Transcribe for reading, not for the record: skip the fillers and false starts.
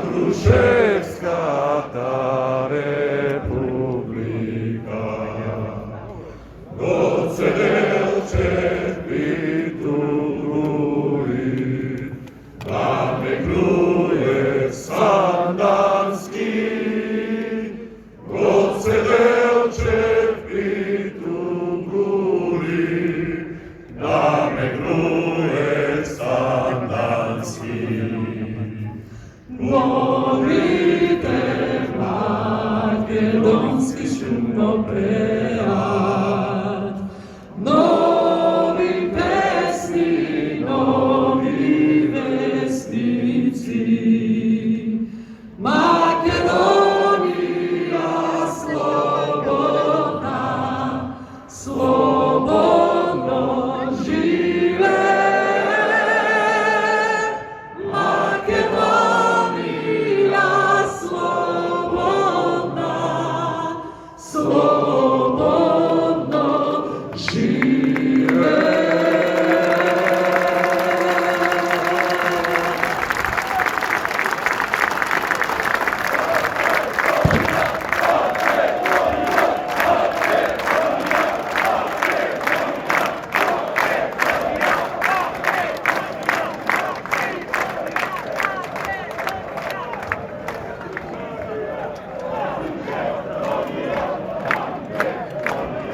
Kruševska ta republika, God se delče tu gruli, da me gruje sandanski, God se delče tu gruli, da me gruje sandanski. Molite